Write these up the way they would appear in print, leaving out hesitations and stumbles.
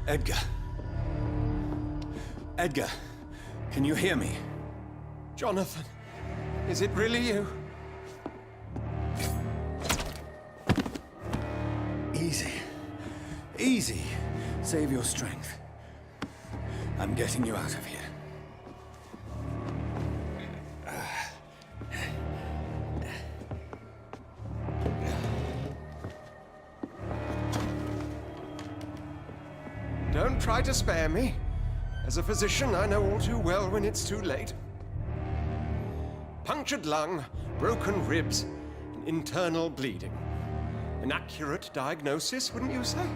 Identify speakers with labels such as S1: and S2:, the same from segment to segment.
S1: Edgar. Edgar, can you hear me?
S2: Jonathan, is it really you?
S1: Easy. Easy. Save your strength. I'm getting you out of here.
S2: Don't try to spare me. As a physician, I know all too well when it's too late. Punctured lung, broken ribs, and internal bleeding. An accurate diagnosis, wouldn't you say?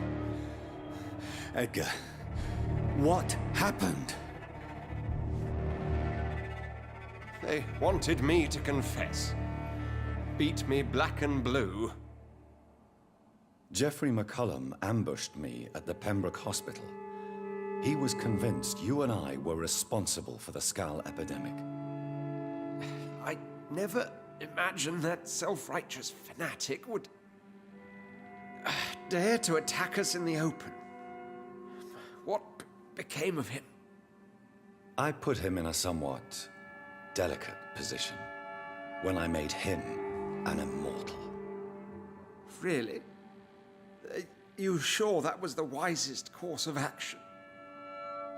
S1: Edgar, what happened?
S2: They wanted me to confess. Beat me black and blue.
S1: Jeffrey McCullum ambushed me at the Pembroke Hospital. He was convinced you and I were responsible for the Skal epidemic.
S2: I never imagined that self-righteous fanatic would dare to attack us in the open. What became of him?
S1: I put him in a somewhat delicate position when I made him an immortal.
S2: Really? You sure that was the wisest course of action?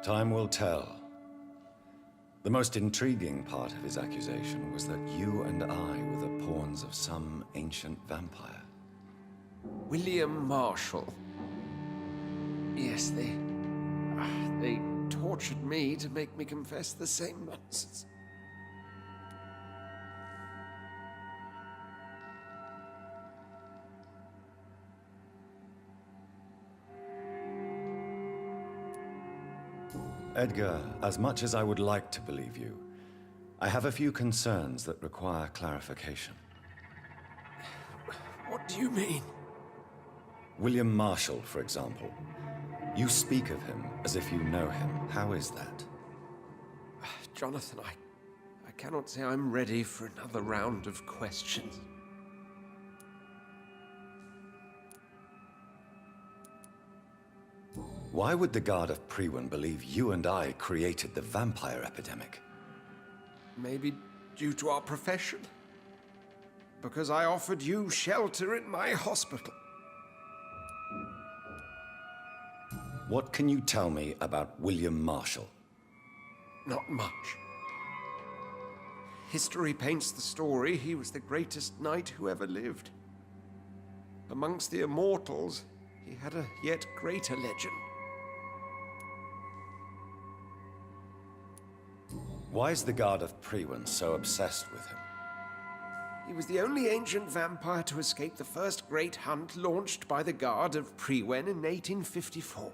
S1: Time will tell. The most intriguing part of his accusation was that you and I were the pawns of some ancient vampire.
S2: William Marshall. Yes, they tortured me to make me confess the same nonsense.
S1: Edgar, as much as I would like to believe you, I have a few concerns that require clarification.
S2: What do you mean?
S1: William Marshall, for example. You speak of him as if you know him. How is that?
S2: Jonathan, I cannot say I'm ready for another round of questions.
S1: Why would the Guard of Priwen believe you and I created the vampire epidemic?
S2: Maybe due to our profession. Because I offered you shelter in my hospital.
S1: What can you tell me about William Marshall?
S2: Not much. History paints the story he was the greatest knight who ever lived. Amongst the immortals, he had a yet greater legend.
S1: Why is the Guard of Priwen so obsessed with him?
S2: He was the only ancient vampire to escape the first great hunt launched by the Guard of Priwen in 1854.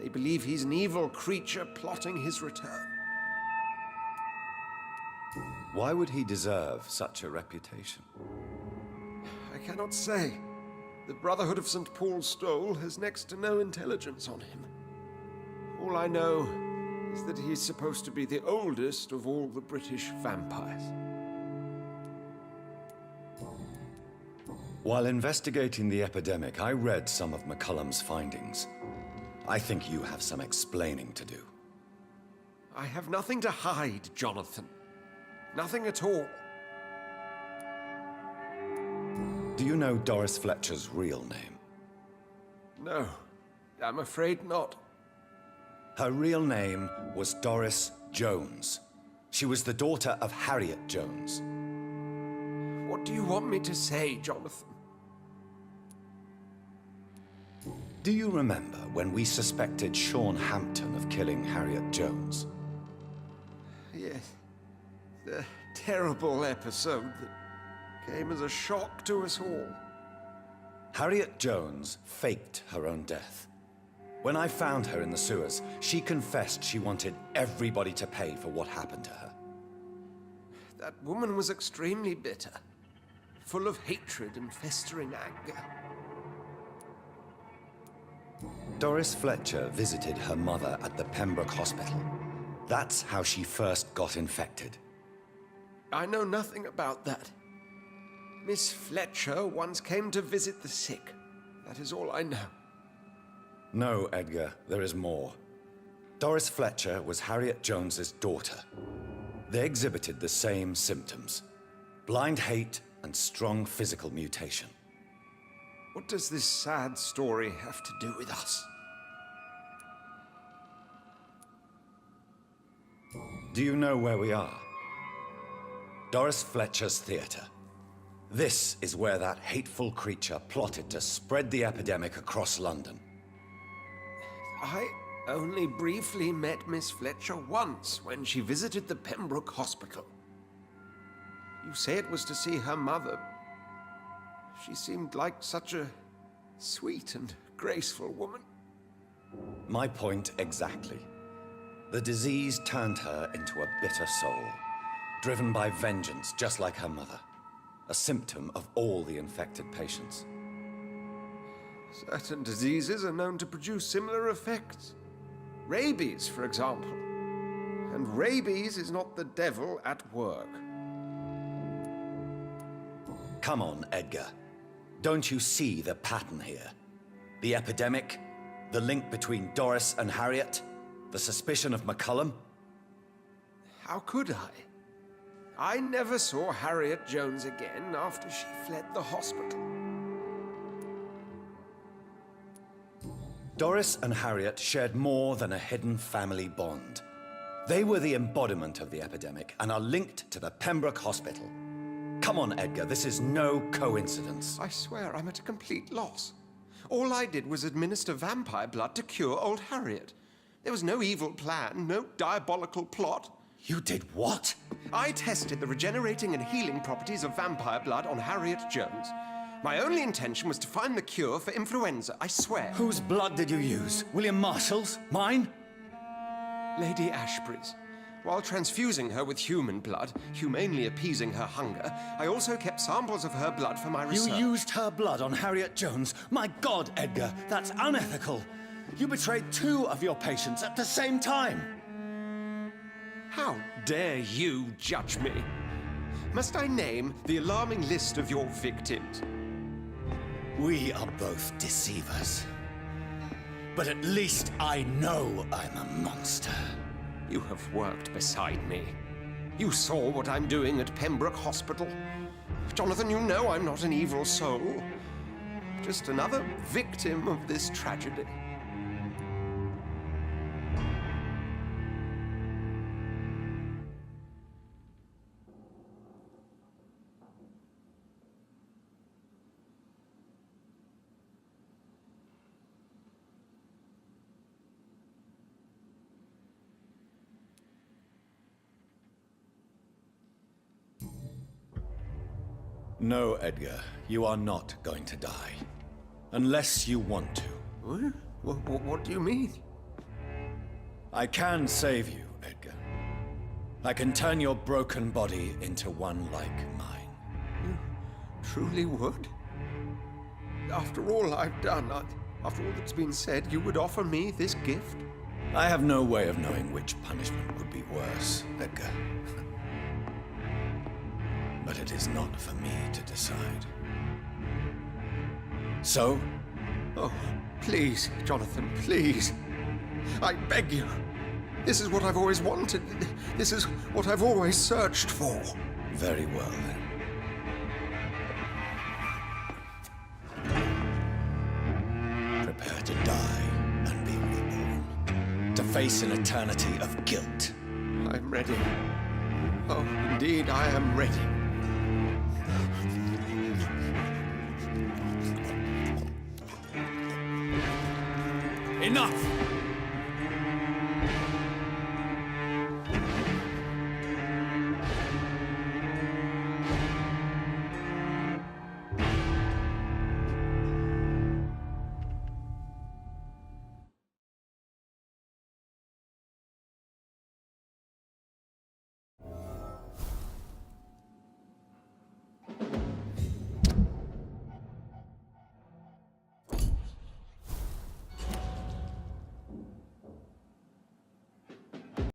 S2: They believe he's an evil creature plotting his return.
S1: Why would he deserve such a reputation?
S2: I cannot say. The Brotherhood of St. Paul's Stole has next to no intelligence on him. All I know is that he's supposed to be the oldest of all the British vampires.
S1: While investigating the epidemic, I read some of McCullum's findings. I think you have some explaining to do.
S2: I have nothing to hide, Jonathan. Nothing at all.
S1: Do you know Doris Fletcher's real name?
S2: No, I'm afraid not.
S1: Her real name was Doris Jones. She was the daughter of Harriet Jones.
S2: What do you want me to say, Jonathan?
S1: Do you remember when we suspected Sean Hampton of killing Harriet Jones?
S2: Yes. The terrible episode that came as a shock to us all.
S1: Harriet Jones faked her own death. When I found her in the sewers, she confessed she wanted everybody to pay for what happened to her.
S2: That woman was extremely bitter, full of hatred and festering anger.
S1: Doris Fletcher visited her mother at the Pembroke Hospital. That's how she first got infected.
S2: I know nothing about that. Miss Fletcher once came to visit the sick. That is all I know.
S1: No, Edgar, there is more. Doris Fletcher was Harriet Jones's daughter. They exhibited the same symptoms: blind hate and strong physical mutation.
S2: What does this sad story have to do with us?
S1: Do you know where we are? Doris Fletcher's theater. This is where that hateful creature plotted to spread the epidemic across London.
S2: I only briefly met Miss Fletcher once when she visited the Pembroke Hospital. You say it was to see her mother. She seemed like such a sweet and graceful woman.
S1: My point exactly. The disease turned her into a bitter soul, driven by vengeance just like her mother. A symptom of all the infected patients.
S2: Certain diseases are known to produce similar effects. Rabies, for example. And rabies is not the devil at work.
S1: Come on, Edgar. Don't you see the pattern here? The epidemic, the link between Doris and Harriet, the suspicion of McCullum?
S2: How could I? I never saw Harriet Jones again after she fled the hospital.
S1: Doris and Harriet shared more than a hidden family bond. They were the embodiment of the epidemic and are linked to the Pembroke Hospital. Come on, Edgar, this is no coincidence.
S2: I swear I'm at a complete loss. All I did was administer vampire blood to cure old Harriet. There was no evil plan, no diabolical plot.
S1: You did what?
S2: I tested the regenerating and healing properties of vampire blood on Harriet Jones. My only intention was to find the cure for influenza, I swear.
S1: Whose blood did you use? William Marshall's? Mine?
S2: Lady Ashbury's. While transfusing her with human blood, humanely appeasing her hunger, I also kept samples of her blood for my research.
S1: You used her blood on Harriet Jones? My God, Edgar, that's unethical. You betrayed 2 of your patients at the same time.
S2: How dare you judge me? Must I name the alarming list of your victims?
S1: We are both deceivers. But at least I know I'm a monster.
S2: You have worked beside me. You saw what I'm doing at Pembroke Hospital. Jonathan, you know I'm not an evil soul. Just another victim of this tragedy.
S1: No, Edgar, you are not going to die. Unless you want to.
S2: What do you mean?
S1: I can save you, Edgar. I can turn your broken body into one like mine.
S2: You truly would? After all I've done, after all that's been said, you would offer me this gift?
S1: I have no way of knowing which punishment would be worse, Edgar. But it is not for me to decide. So?
S2: Oh, please, Jonathan, please. I beg you. This is what I've always wanted. This is what I've always searched for.
S1: Very well, then. Prepare to die and be reborn. To face an eternity of guilt.
S2: I'm ready. Oh, indeed, I am ready.
S1: Enough!